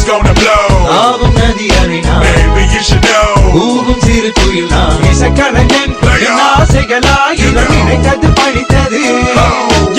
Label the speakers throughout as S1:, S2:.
S1: it's gonna blow.
S2: ஆவும் நதி அலைனா
S1: Baby you should know.
S2: ஊவும் சிறு குயில் நான் இசைக்கலைஞன் என் ஆசைகளாய் இவர் நினைத்தது பழித்தது.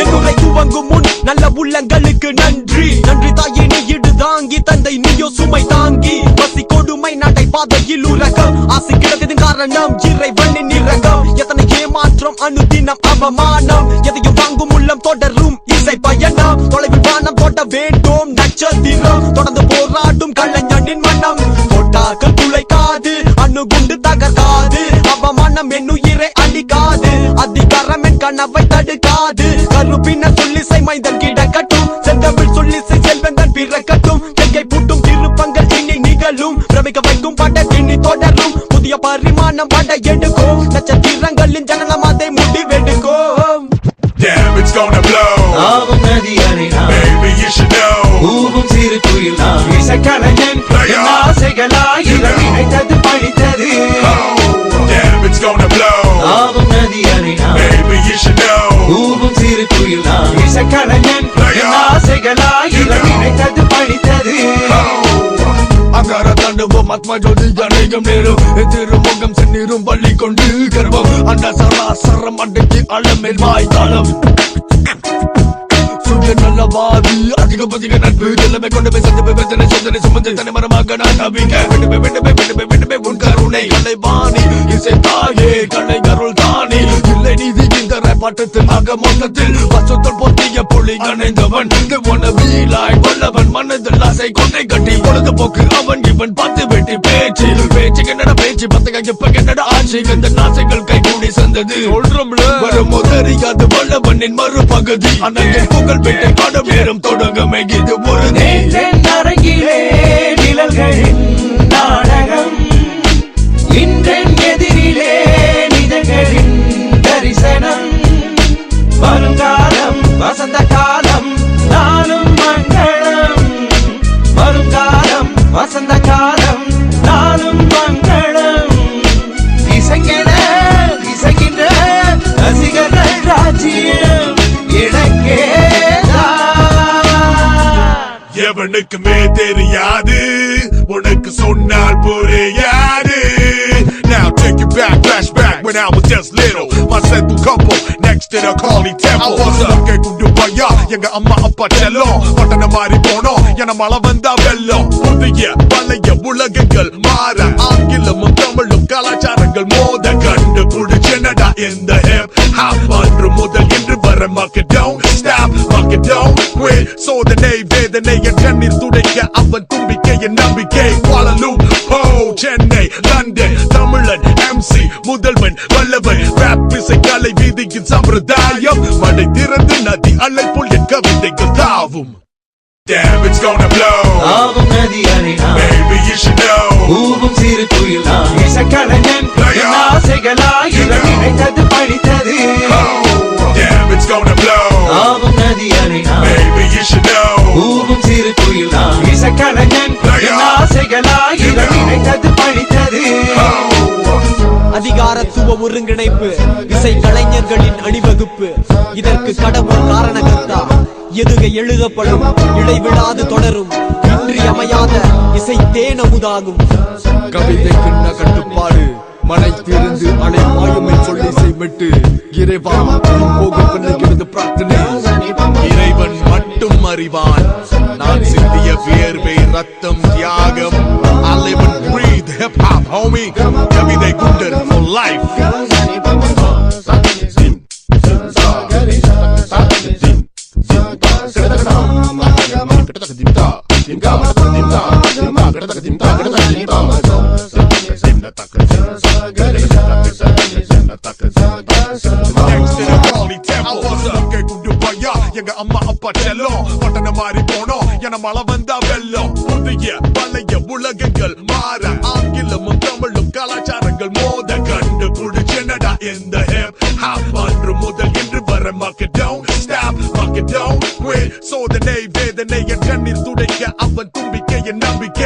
S3: என்னுரை துவங்கும் முன் நல்ல உள்ளங்களுக்கு நன்றி நன்றி தாயே நீ இடு தாங்கி தந்தை நீயோ சுமை தாங்கி பசி கொடுமை நடை பாதையில் உலகம் ஆசை கிடந்தது காரணம் இறைவனின் இரகம் எத்தனை ஏமாற்றம் அனுதினம் அவமானம் எதையும் வாங்கும் உள்ளம் தொடரும் இசை பயணம் தொலைவில் வானம் தொட்ட வேண்டும் நட்சத்திரம் தொடர்ந்து போராடும் கலைஞனின் மனம் தொட்டாக்கள் துளைக்காது அணுகுண்டு தகர்க்காது அவமானம் என்னுயிரை அழிக்காது அதிகாரம் என் கனவை தடுக்காது கருப்பின சொல்லிசை மைந்தன் கிடக்கட்டும் செந்தமிழ் சொல்லிசை செல்வந்தன் பிறக்கட்டும் கையை பூட்டும் திருப்பங்கள் இனி நிகழும் பிரமிக்க வைக்கும் பட இனி தொடரும் புதிய பரிமாணம் பட எடுக்கும் நட்சத்திரங்களின் ஜனனம் அதை முடிவெடுக்கும்.
S1: Damn it's gonna blow.
S2: ஆவும் நதி அலைனா
S1: Baby you should know.
S2: ஊவும் சிறு குயில் நான் இசைக்கலைஞன் என் ஆசைகளாய் இவர் நினைத்தது பழித்தது.
S1: Damn it's gonna blow.
S2: ஆவும் நதி அலைனா
S1: Baby you should know.
S2: ஊவும் சிறு குயில் நான் இசைக்கலைஞன் என் ஆசைகளாய் இவர் நினைத்தது பழித்தது.
S4: அங்கார தாண்டவம் ஆத்மா ஜோதி அநேகம் நேரம் திருமுகம் செந்நீரும் பள்ளி கொண்டு கர்வம் அந்த சராசரம் அன்றைக்கு அளமேல் வாய்த்தாளம் சுய நல்லவாதி அதிக நட்பு எல்லாமே கொண்டு போய் சந்திப்பு வேதனை சோதனை சுமந்து தனி மரமாக நான் நம்பிக்கை விடுமே உன் கருணை கலைவாணி இசை தாயே கலை கருள் தானி இல்லை நீதி இந்த பாட்டத்தில் ஆக மொத்தத்தில் பசுத்தல் பொத்திய புலி கணைந்தவன் வீலாய் வல்லவன் மனதில் ஆசை கொண்டை கட்டி பொழுதுபோக்கு அவன் இவன் பார்த்து வெட்டி பேச்சு என்னடா பேச்சு பத்தங்க இப்ப என்னடா ஆட்சி இந்த நாசைகள் கை கூடி சந்தது வரும் தெரியாது வல்லவனின் மறுபகுதி அன்னைக்கு புகழ் பெற்ற படம் நேரம் தொடங்கமே இது ஒரு
S2: அரங்கிலே நிழல்களின் நாடகம் இன்றென் எதிரிலே நிஜங்களின் தரிசனம் வருங்காலம் வசந்த காலம் நானும் மங்களம் வருங்காலம் வசந்த காலம் நானும் மங்களம் இசைங்கின்ற ரசிகர்கள் ராஜ்யம்
S1: எவனுக்குமே தெரியாது உனக்கு சொன்னால் புரியாது. Now take you back, flashback when I was just little. My simple couple next to the Kali temple. I was a குண்டு பையா எங்க அம்மா அப்பா செல்லம் பட்டண மாறி போனோம் என மழை வந்தா வெள்ளம். புதிய பழைய உலகங்கள் மாற ஆங்கிலமும் தமிழும் கலாச்சாரங்கள் மோத கண்டு புடிச்சனடா இந்த ஹிப் ஹாப் அன்று முதல் இன்று வர மக்கள் don't stop மக்கள் don't quit. சோதனை வேதனை என் கண்ணீர் துடைக்க அவன் தும்பிக்கை என் நம்பிக்கை. வாழலும் ஹோ சென்னை லண்டன் தமிழன் MC முதல்வன் வல்லவன் ராப் இசை கலை வீதியின் சம்பிரதாயம் மழை திறந்து நதி அலை போல் என் கவிதைகள் தாவும். Damn it's gonna blow.
S2: ஆவும் நதி அலைனா
S1: Baby you should know.
S2: ஊவும் சிறு குயில் நான் இசைக்கலைஞன் என் ஆசைகளாய் இவர் நினைத்தது பழித்தது.
S1: Damn it's gonna blow.
S2: ஆவும் நதி அலைனா
S1: Baby you should know.
S2: ஊவும் சிறு குயில் நான் இசைக்கலைஞன் என் ஆசைகளாய் இவர் நினைத்தது பழித்தது.
S3: அதிகாரத்துவ ஒருங்கிணைப்பு இசை கலைஞர்களின் அணிவகுப்பு இதற்கு கடவுள் காரணகர்த்தா எதுகை எழுதப்படும் இடைவிடாது தொடரும் இன்றியமையாத இசை தேனமுதாகும்.
S4: கவிதை கிண்ண கட்டுப்பாடு மழை திறந்து அலை வாயுமை சொல்லி செய்விட்டு இறைவா போகும் பிள்ளைகிறது பிரார்த்தனை.
S1: இறைவன் மட்டும் அறிவான் நான் சிந்திய வியர்வை ரத்தம் தியாகம். I live and breathe hip hop homie. கவிதை குண்டர் for life. எங்க அம்மா அப்பா செல்லம் பட்டண மாறி போனோம் என மழை வந்தா வெள்ளம். புதிய பழைய உலகங்கள் மாற ஆங்கிலமும் தமிழும் கலாச்சாரங்கள் மோத கண்டு புடிச்சனடா இந்த ஹிப் ஹாப் அன்று முதல் இன்று வர மக்கள் don't stop மக்கள் don't quit. சோதனை வேதனை என் கண்ணீர் துடைக்க அவன் தும்பிக்கை என் நம்பிக்கை.